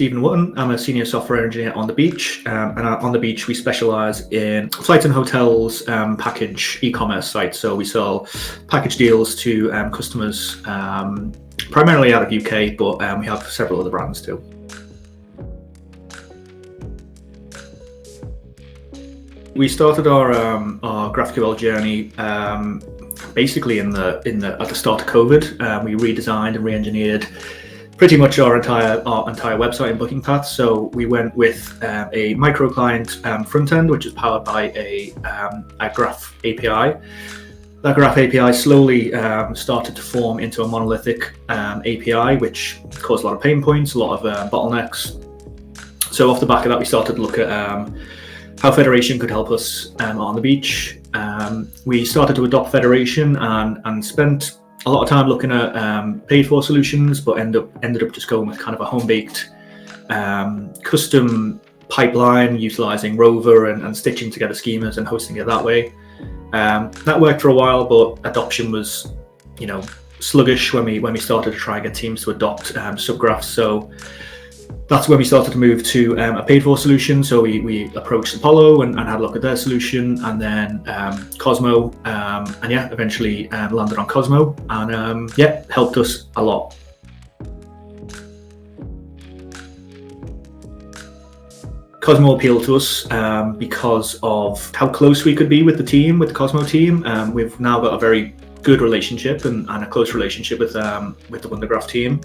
Stephen Wotton. I'm a senior software engineer on the beach, and on the beach we specialize in flights and hotels package e-commerce sites. So we sell package deals to customers primarily out of UK, but we have several other brands too. We started our GraphQL journey basically at the start of COVID. We redesigned and re-engineered pretty much our entire website and booking path. So we went with a microclient front end, which is powered by a Graph API. That Graph API slowly started to form into a monolithic API, which caused a lot of pain points, a lot of bottlenecks. So off the back of that, we started to look at how Federation could help us on the beach. We started to adopt Federation and spent a lot of time looking at paid for solutions, but ended up just going with kind of a home-baked custom pipeline utilizing Rover and stitching together schemas and hosting it that way. That worked for a while, but adoption was, sluggish when we started to try and get teams to adopt subgraphs. So that's when we started to move to a paid for solution. So we approached Apollo and had a look at their solution, and then Cosmo, and eventually landed on Cosmo, and helped us a lot. Cosmo appealed to us because of how close we could be with the Cosmo team. We've now got a very good relationship and a close relationship with the WunderGraph team.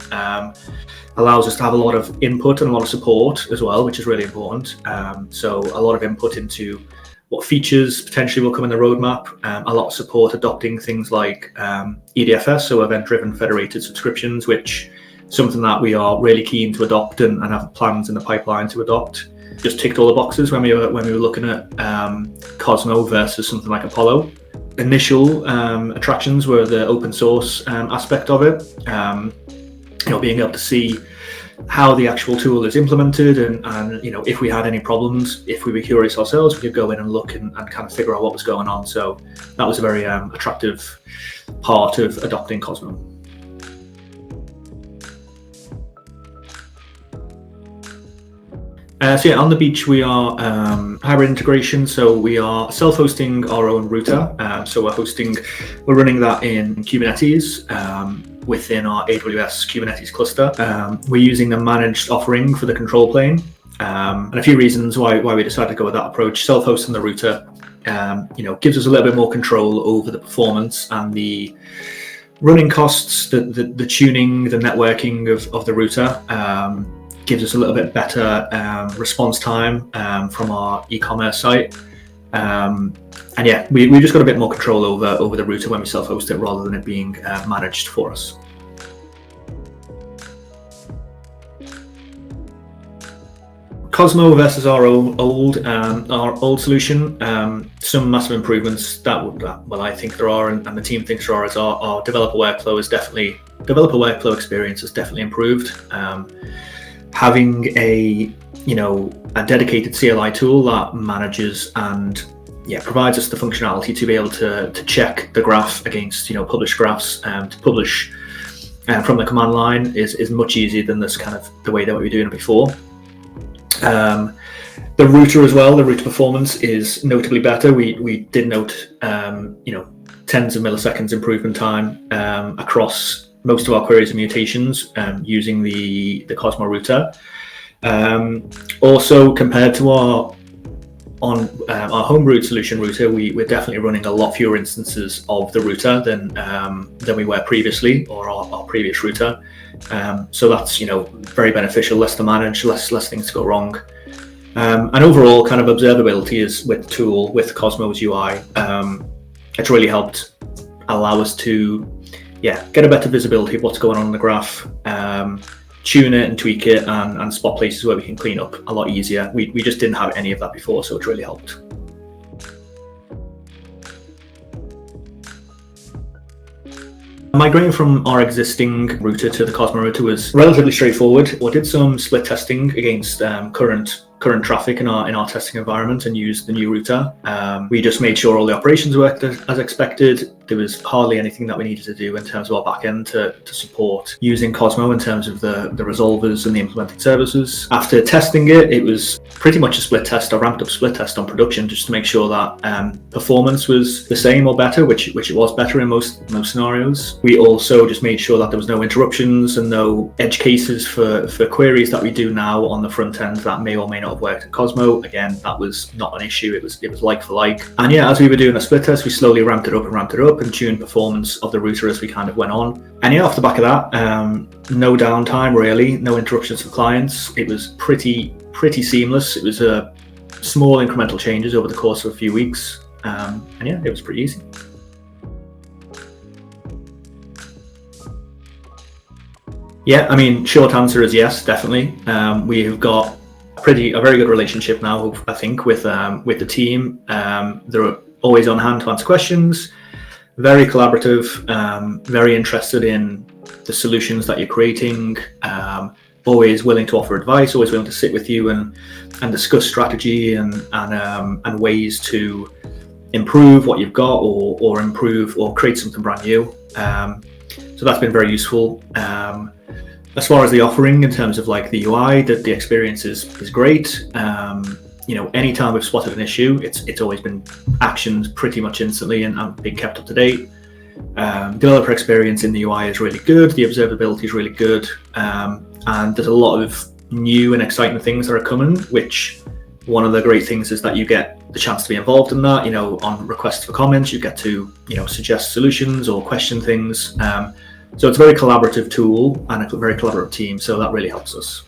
Allows us to have a lot of input and a lot of support as well, which is really important. So a lot of input into what features potentially will come in the roadmap, a lot of support adopting things like EDFS, so event-driven federated subscriptions, which is something that we are really keen to adopt and have plans in the pipeline to adopt. Just ticked all the boxes when we were looking at Cosmo versus something like Apollo. Initial attractions were the open source aspect of it. Being able to see how the actual tool is implemented, and if we had any problems, if we were curious ourselves, we could go in and look and kind of figure out what was going on. So that was a very attractive part of adopting Cosmo. On the beach we are hybrid integration, so we are self-hosting our own router. So we're running that in Kubernetes within our AWS Kubernetes cluster. We're using a managed offering for the control plane, and a few reasons why we decided to go with that approach. Self-hosting the router, gives us a little bit more control over the performance and the running costs, the tuning, the networking of the router. Gives us a little bit better response time from our e-commerce site. We just got a bit more control over the router when we self-host it rather than it being managed for us. Cosmo versus our old solution, some massive improvements that I think there are, and the team thinks there are, is our developer workflow experience has definitely improved. Having a dedicated CLI tool that manages and provides us the functionality to be able to check the graph against published graphs, to publish from the command line is much easier than this kind of the way that we were doing it before. The router as well, the router performance is notably better. We did note tens of milliseconds improvement time across most of our queries and mutations using the Cosmo router. Also, compared to our home solution router, we're definitely running a lot fewer instances of the router than we were previously, or our previous router. So that's very beneficial, less to manage, less things to go wrong. And overall, kind of observability is with the tool, with Cosmo's UI. It's really helped allow us to get a better visibility of what's going on in the graph, tune it and tweak it, and spot places where we can clean up a lot easier. We just didn't have any of that before, so it's really helped. Migrating from our existing router to the Cosmo router was relatively straightforward. We did some split testing against current traffic in our testing environment and used the new router. We just made sure all the operations worked as expected. there was hardly anything that we needed to do in terms of our backend to support using Cosmo in terms of the resolvers and the implemented services. After testing it, it was pretty much a split test, a ramped up split test on production, just to make sure that performance was the same or better, which it was better in most scenarios. We also just made sure that there was no interruptions and no edge cases for queries that we do now on the front end that may or may not have worked in Cosmo. Again, that was not an issue. It was like for like. And yeah, as we were doing a split test, we slowly ramped it up and tuned performance of the router as we kind of went on. And yeah, off the back of that, no downtime really, no interruptions for clients. It was pretty seamless. It was small incremental changes over the course of a few weeks. And yeah, it was pretty easy. Yeah, I mean, short answer is yes, definitely. We have got a very good relationship now, I think, with the team. They're always on hand to answer questions, very collaborative, very interested in the solutions that you're creating, always willing to offer advice, always willing to sit with you and discuss strategy and ways to improve what you've got or improve or create something brand new. So that's been very useful. As far as the offering in terms of like the UI, the experience is great. Anytime we've spotted an issue, it's always been actions pretty much instantly and being kept up to date. Developer experience in the UI is really good. The observability is really good. And there's a lot of new and exciting things that are coming, which one of the great things is that you get the chance to be involved in that. On requests for comments, you get to, suggest solutions or question things. So it's a very collaborative tool and a very collaborative team. So that really helps us.